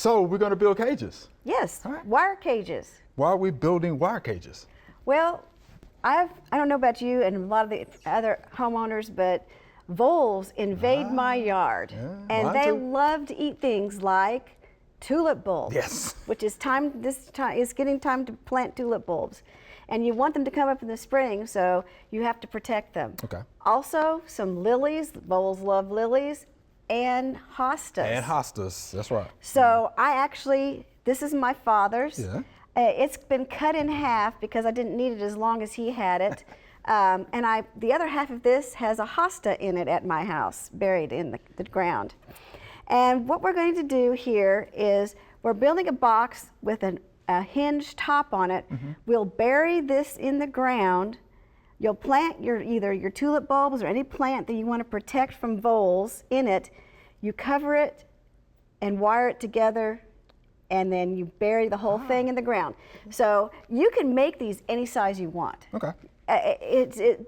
So we're going to build cages. Yes, Right. wire cages. Why are we building wire cages? Well, I don't know about you and a lot of the other homeowners, but voles invade my yard, and mine they too. love to eat things like tulip bulbs. Yes. Which is it's getting time to plant tulip bulbs, and you want them to come up in the spring, so you have to protect them. Okay. Also, some lilies. Voles love lilies, and hostas. And hostas, that's right. So this is my father's. Yeah. It's been cut in half because I didn't need it as long as he had it. And the other half of this has a hosta in it at my house, buried in the ground. And what we're going to do here is we're building a box with a hinged top on it. We'll bury this in the ground. You'll plant either your tulip bulbs or any plant that you want to protect from voles in it. You cover it and wire it together, and then you bury the whole thing in the ground. So you can make these any size you want. Okay.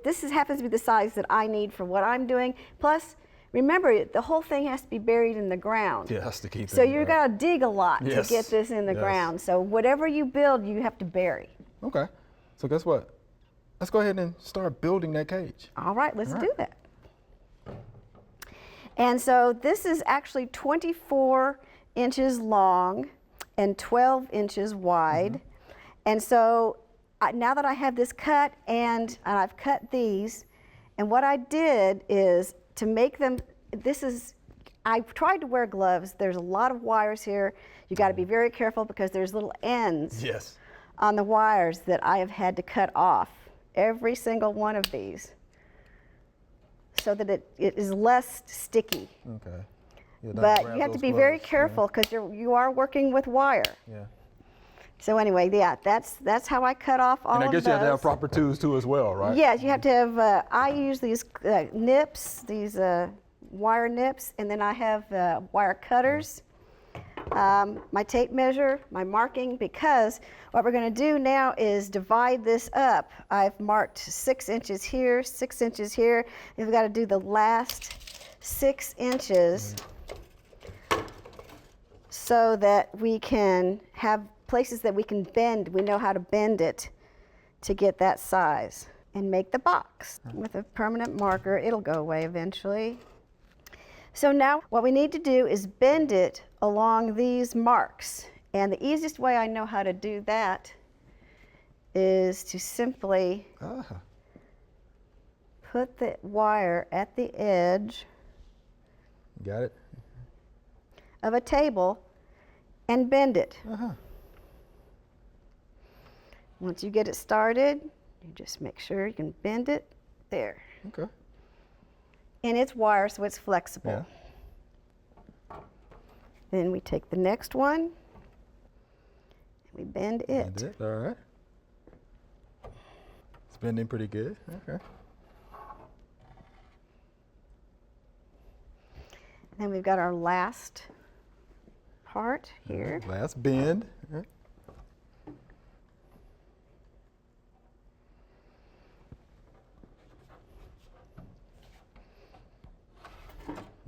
This happens to be the size that I need for what I'm doing. Plus, remember, the whole thing has to be buried in the ground. Yeah, that's the key thing. So you've got to dig a lot to Yes. get this in the ground. So whatever you build, you have to bury. Okay. So guess what? Let's go ahead and start building that cage. All right, let's do that. And so this is actually 24 inches long and 12 inches wide. And so now that I have this cut and I've cut these, and what I did is to make them, I tried to wear gloves. There's a lot of wires here. You got to be very careful because there's little ends Yes. on the wires that I have had to cut off, every single one of these, so that it is less sticky. Okay. Yeah, But you have to be very careful because you are working with wire. Yeah. So anyway, yeah, that's how I cut off all of those. And I guess you have to have proper tools too as well, right? Yes, you have to have, I use these nips, these wire nips, and then I have wire cutters, my tape measure, my marking, because what we're going to do now is divide this up. I've marked 6 inches here, 6 inches here. We've got to do the last 6 inches so that we can have places that we can bend. We know how to bend it to get that size and make the box. With a permanent marker, it'll go away eventually. So now what we need to do is bend it along these marks. And the easiest way I know how to do that is to simply put the wire at the edge Got it? of a table and bend it. Once you get it started, you just make sure you can bend it there. Okay. And it's wire, so it's flexible. Yeah. Then we take the next one, and we bend it. Bend it. All right. It's bending pretty good. Okay. Then we've got our last part here. Last bend. All right.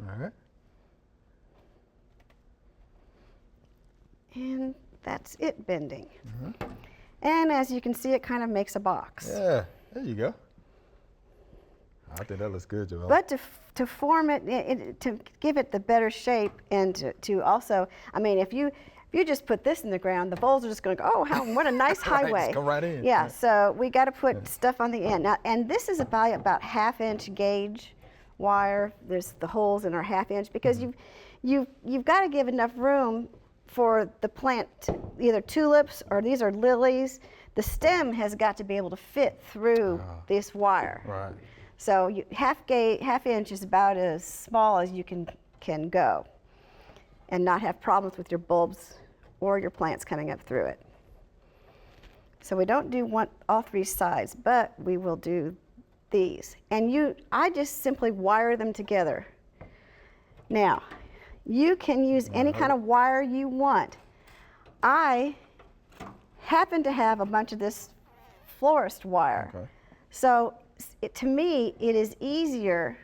All right. And that's it bending. And as you can see, it kind of makes a box. Yeah. There you go. I think that looks good, Joelle. But to form it, to give it the better shape, and to also, I mean, if you just put this in the ground, the voles are just going to go, oh, what a nice Right, highway. just come right in. Yeah, so we got to put stuff on the end. Now, and this is about 1/2 inch gauge wire. There's the holes in our 1/2 inch because you've got to give enough room for the plant, either tulips or these are lilies. The stem has got to be able to fit through this wire. Right. So 1/2 inch is about as small as you can go and not have problems with your bulbs or your plants coming up through it. So we don't do all 3 sides, but we will do these. And I just simply wire them together. Now, you can use any kind of wire you want. I happen to have a bunch of this florist wire. Okay. So to me, it is easier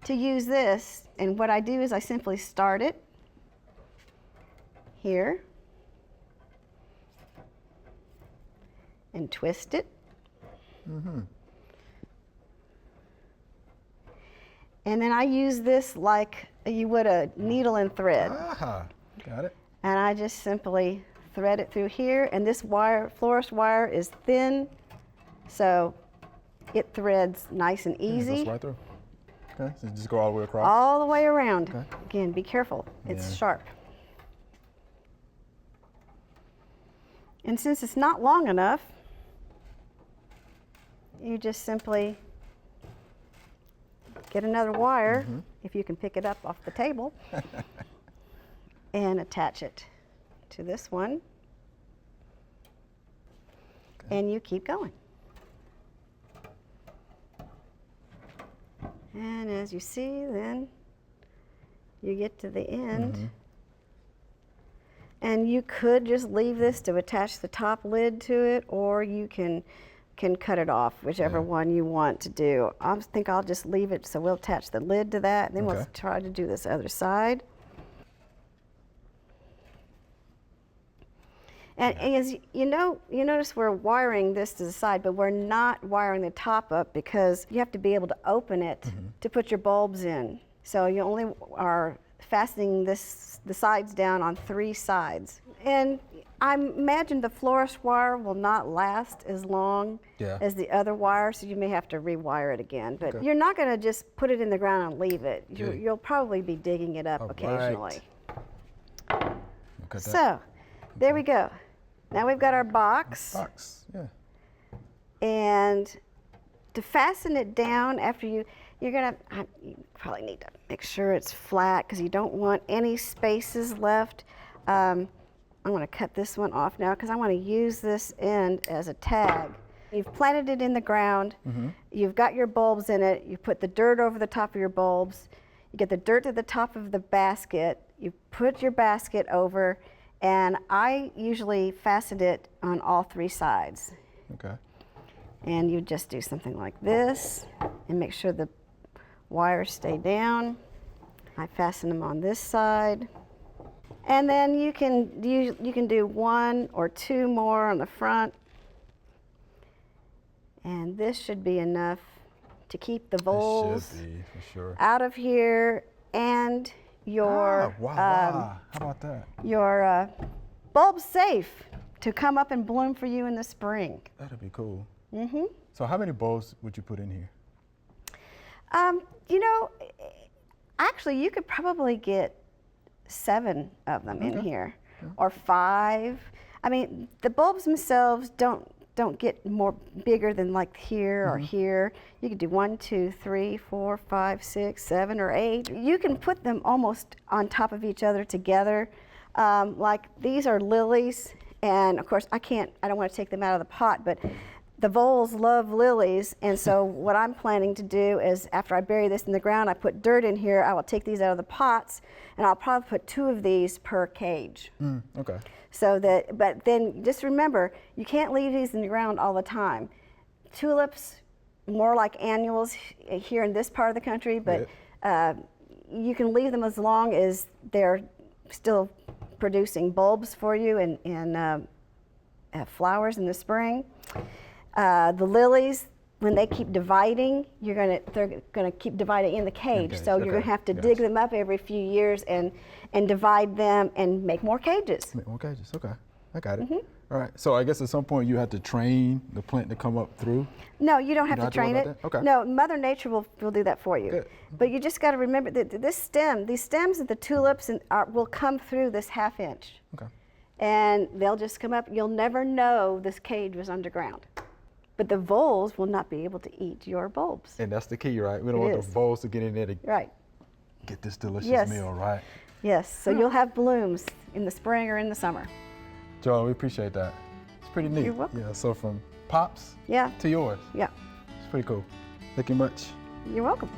to use this. And what I do is I simply start it here and twist it. And then I use this like you would a needle and thread. Ah, got it. And I just simply thread it through here. And this wire, florist wire, is thin, so it threads nice and Yeah, easy. goes right through. Okay, so just go all the way across. All the way around. Okay. Again, be careful. It's Yeah. sharp. And since it's not long enough, you just simply get another wire, if you can pick it up off the table, and attach it to this one. Okay. And you keep going. And as you see, then you get to the end. And you could just leave this to attach the top lid to it, or you can cut it off, whichever one you want to do. I think I'll just leave it, so we'll attach the lid to that, and then we'll Okay. try to do this other side. And as you know, you notice we're wiring this to the side, but we're not wiring the top up because you have to be able to open it to put your bulbs in. So you only are fastening the sides down on 3 sides. And I imagine the florist wire will not last as long as the other wire, so you may have to rewire it again. But Okay. you're not going to just put it in the ground and leave it. Good. You'll probably be digging it up All occasionally. right. Look at that So, there we go. Now we've got our box. box. Yeah. And to fasten it down after you probably need to make sure it's flat because you don't want any spaces left. I'm going to cut this one off now because I want to use this end as a tag. You've planted it in the ground. You've got your bulbs in it. You put the dirt over the top of your bulbs. You get the dirt to the top of the basket. You put your basket over, and I usually fasten it on all 3 sides. Okay. And you just do something like this and make sure the wires stay down. I fasten them on this side. And then you can do 1 or 2 more on the front. And this should be enough to keep the It voles should be, for sure. out of here and your Wow. How about that? your bulbs safe to come up and bloom for you in the spring. That'd be cool. Mm-hmm. So how many bulbs would you put in here? You know, actually, you could probably get 7 of them in here, or 5. I mean, the bulbs themselves don't get more bigger than like here or here. You could do 1, 2, 3, 4, 5, 6, 7, or 8. You can put them almost on top of each other together. Like these are lilies, and of course I don't want to take them out of the pot, but the voles love lilies, and so what I'm planning to do is after I bury this in the ground, I put dirt in here. I will take these out of the pots, and I'll probably put 2 of these per cage. Okay. So that, but then just remember, you can't leave these in the ground all the time. Tulips, more like annuals here in this part of the country, but you can leave them as long as they're still producing bulbs for you and flowers in the spring. The lilies, when they keep dividing, they're gonna keep dividing in the cage. Okay, So you're gonna have to dig them up every few years and divide them and make more cages. Make more cages. Okay. I got it. All right. So I guess at some point you have to train the plant to come up through. No, you don't have don't to have to worry train about it. that? Okay. No, Mother Nature will do that for you. Good. But you just got to remember that these stems of the tulips will come through this 1/2 inch. Okay. And they'll just come up. You'll never know this cage was underground. But the voles will not be able to eat your bulbs. And that's the key, right? We don't It want is. the voles to get in there to Right. get this delicious Yes. meal, right? Yes. So you'll have blooms in the spring or in the summer. Joellen, we appreciate that. It's pretty neat. You're welcome. Yeah, so from pops Yeah. to yours. Yeah. It's pretty cool. Thank you much. You're welcome.